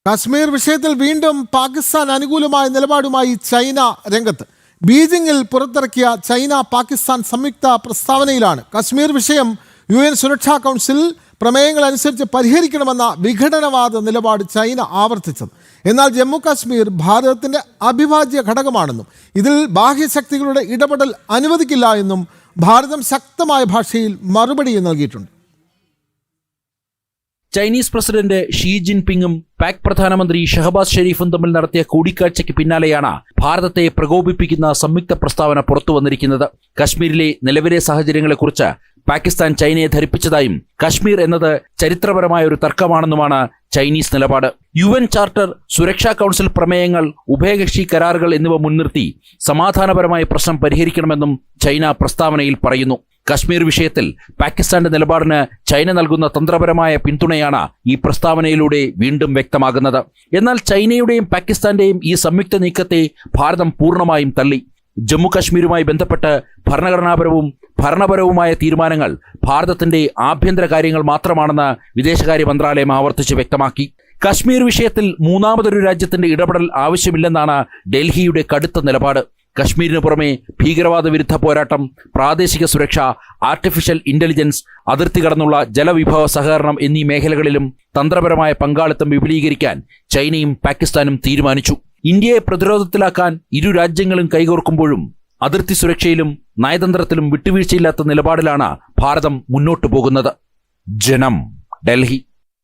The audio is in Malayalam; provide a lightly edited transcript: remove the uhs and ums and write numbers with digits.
കശ്മീർ വിഷയത്തിൽ വീണ്ടും പാകിസ്ഥാൻ അനുകൂലമായ നിലപാടുമായി ചൈന രംഗത്ത്. ബീജിംഗിൽ പുറത്തിറക്കിയ ചൈന പാകിസ്ഥാൻ സംയുക്ത പ്രസ്താവനയിലാണ് കശ്മീർ വിഷയം UN സുരക്ഷാ കൗൺസിൽ പ്രമേയങ്ങൾ അനുസരിച്ച് പരിഹരിക്കണമെന്ന വിഘടനവാദ നിലപാട് ചൈന ആവർത്തിച്ചത്. എന്നാൽ ജമ്മു കാശ്മീർ ഭാരതത്തിന്റെ അവിഭാജ്യ ഘടകമാണെന്നും ഇതിൽ ബാഹ്യശക്തികളുടെ ഇടപെടൽ അനുവദിക്കില്ല എന്നും ഭാരതം ശക്തമായ ഭാഷയിൽ മറുപടി നൽകിയിട്ടുണ്ട്. ചൈനീസ് പ്രസിഡന്റ് ഷീ ജിൻപിങ്ങും പാക് പ്രധാനമന്ത്രി ഷഹബാസ് ഷെരീഫും തമ്മിൽ നടത്തിയ കൂടിക്കാഴ്ചയ്ക്ക് പിന്നാലെയാണ് ഭാരതത്തെ പ്രകോപിപ്പിക്കുന്ന സംയുക്ത പ്രസ്താവന പുറത്തുവന്നിരിക്കുന്നത്. കശ്മീരിലെ നിലവിലെ സാഹചര്യങ്ങളെക്കുറിച്ച് പാകിസ്ഥാൻ ചൈനയെ ധരിപ്പിച്ചതായും കശ്മീർ എന്നത് ചരിത്രപരമായ ഒരു തർക്കമാണെന്നുമാണ് ചൈനീസ് നിലപാട്. UN ചാർട്ടർ, സുരക്ഷാ കൗൺസിൽ പ്രമേയങ്ങൾ, ഉഭയകക്ഷി കരാറുകൾ എന്നിവ മുൻനിർത്തി സമാധാനപരമായ പ്രശ്നം പരിഹരിക്കണമെന്നും ചൈന പ്രസ്താവനയിൽ പറയുന്നു. കശ്മീർ വിഷയത്തിൽ പാകിസ്ഥാന്റെ നിലപാടിന് ചൈന നൽകുന്ന തന്ത്രപരമായ പിന്തുണയാണ് ഈ പ്രസ്താവനയിലൂടെ വീണ്ടും വ്യക്തമാകുന്നത്. എന്നാൽ ചൈനയുടെയും പാകിസ്ഥാന്റെയും ഈ സംയുക്ത നീക്കത്തെ ഭാരതം പൂർണ്ണമായും തള്ളി. ജമ്മു കശ്മീരുമായി ബന്ധപ്പെട്ട് ഭരണപരവുമായ തീരുമാനങ്ങൾ ഭാരതത്തിന്റെ ആഭ്യന്തര കാര്യങ്ങൾ മാത്രമാണെന്ന് വിദേശകാര്യ മന്ത്രാലയം ആവർത്തിച്ച് വ്യക്തമാക്കി. കശ്മീർ വിഷയത്തിൽ മൂന്നാമതൊരു രാജ്യത്തിന്റെ ഇടപെടൽ ആവശ്യമില്ലെന്നാണ് ഡൽഹിയുടെ കടുത്ത നിലപാട്. കശ്മീരിന് പുറമെ ഭീകരവാദ വിരുദ്ധ പോരാട്ടം, പ്രാദേശിക സുരക്ഷ, ആർട്ടിഫിഷ്യൽ ഇന്റലിജൻസ്, അതിർത്തി കടന്നുള്ള ജലവിഭവ സഹകരണം എന്നീ മേഖലകളിലും തന്ത്രപരമായ പങ്കാളിത്തം വിപുലീകരിക്കാൻ ചൈനയും പാകിസ്ഥാനും തീരുമാനിച്ചു. ഇന്ത്യയെ പ്രതിരോധത്തിലാക്കാൻ ഇരു രാജ്യങ്ങളും കൈകോർക്കുമ്പോഴും അതിർത്തി സുരക്ഷയിലും നയതന്ത്രത്തിലും വിട്ടുവീഴ്ചയില്ലാത്ത നിലപാടിലാണ് ഭാരതം മുന്നോട്ടു പോകുന്നത്. ജനം, ഡൽഹി.